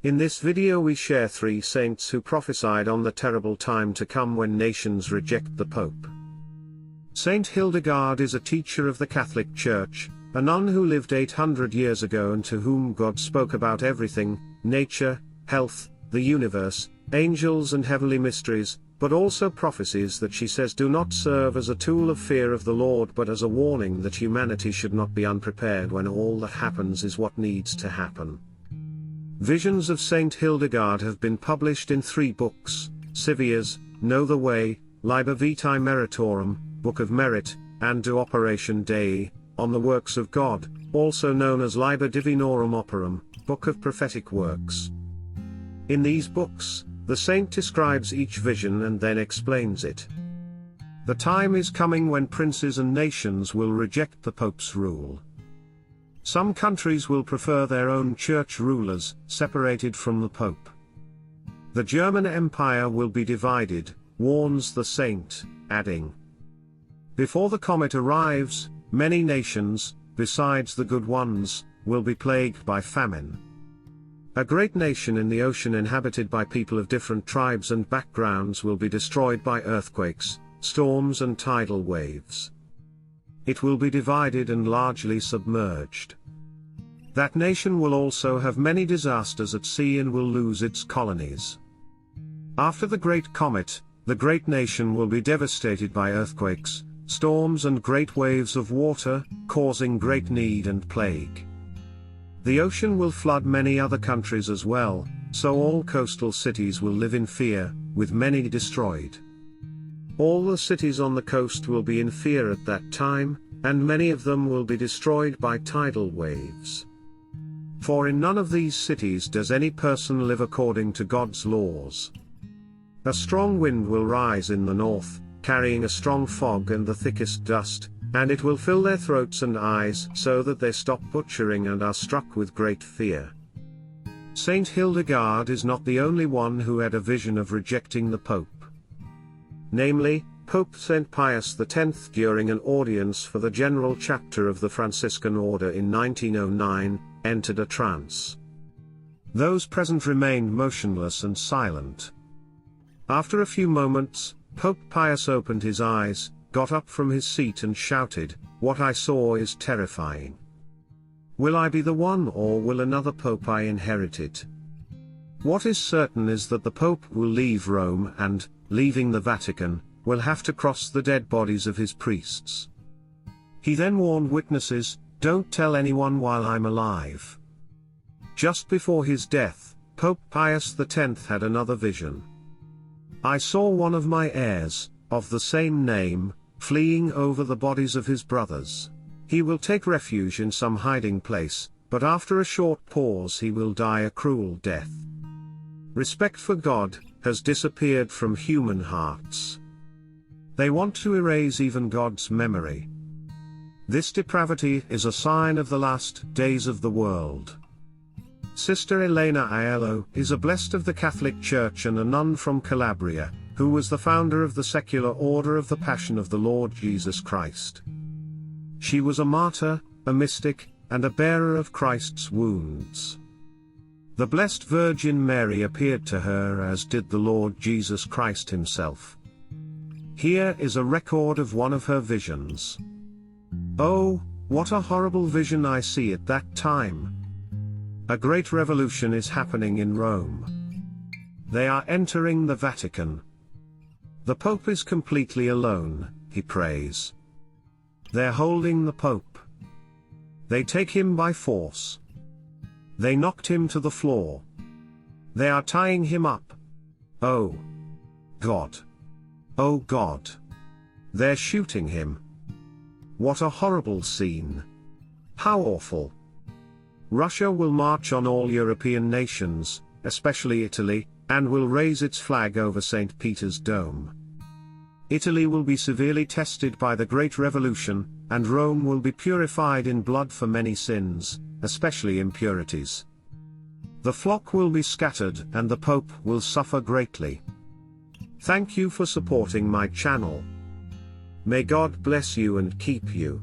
In this video we share 3 saints who prophesied on the terrible time to come when nations reject the Pope. Saint Hildegard is a teacher of the Catholic Church, a nun who lived 800 years ago and to whom God spoke about everything: nature, health, the universe, angels and heavenly mysteries, but also prophecies that she says do not serve as a tool of fear of the Lord but as a warning that humanity should not be unprepared when all that happens is what needs to happen. Visions of Saint Hildegard have been published in 3 books: Scivias, Know the Way, Liber vitae meritorum, Book of Merit, and De Operatione Dei, on the Works of God, also known as Liber divinorum operum, Book of Prophetic Works. In these books, the saint describes each vision and then explains it. The time is coming when princes and nations will reject the Pope's rule. Some countries will prefer their own church rulers, separated from the Pope. The German Empire will be divided, warns the saint, adding, "Before the comet arrives, many nations, besides the good ones, will be plagued by famine. A great nation in the ocean inhabited by people of different tribes and backgrounds will be destroyed by earthquakes, storms and tidal waves. It will be divided and largely submerged. That nation will also have many disasters at sea and will lose its colonies. After the great comet, the great nation will be devastated by earthquakes, storms and great waves of water, causing great need and plague. The ocean will flood many other countries as well, so all coastal cities will live in fear, with many destroyed. All the cities on the coast will be in fear at that time, and many of them will be destroyed by tidal waves. For in none of these cities does any person live according to God's laws. A strong wind will rise in the north, carrying a strong fog and the thickest dust, and it will fill their throats and eyes so that they stop butchering and are struck with great fear." Saint Hildegard is not the only one who had a vision of rejecting the Pope. Namely, Pope St. Pius X, during an audience for the general chapter of the Franciscan order in 1909, entered a trance. Those present remained motionless and silent. After a few moments, Pope Pius opened his eyes, got up from his seat and shouted, "What I saw is terrifying. Will I be the one or will another Pope I inherit it? What is certain is that the Pope will leave Rome and, leaving the Vatican, will have to cross the dead bodies of his priests." He then warned witnesses, "Don't tell anyone while I'm alive." Just before his death, Pope Pius X had another vision. "I saw one of my heirs, of the same name, fleeing over the bodies of his brothers. He will take refuge in some hiding place, but after a short pause he will die a cruel death." Respect for God has disappeared from human hearts. They want to erase even God's memory. This depravity is a sign of the last days of the world. Sister Elena Aiello is a blessed of the Catholic Church and a nun from Calabria, who was the founder of the secular order of the Passion of the Lord Jesus Christ. She was a martyr, a mystic, and a bearer of Christ's wounds. The Blessed Virgin Mary appeared to her as did the Lord Jesus Christ himself. Here is a record of one of her visions. "Oh, what a horrible vision I see at that time! A great revolution is happening in Rome. They are entering the Vatican. The Pope is completely alone," he prays. "They're holding the Pope. They take him by force. They knocked him to the floor. They are tying him up. Oh God! Oh God! They're shooting him. What a horrible scene! How awful! Russia will march on all European nations, especially Italy, and will raise its flag over St. Peter's Dome. Italy will be severely tested by the Great Revolution, and Rome will be purified in blood for many sins, especially impurities. The flock will be scattered and the Pope will suffer greatly. Thank you for supporting my channel. May God bless you and keep you.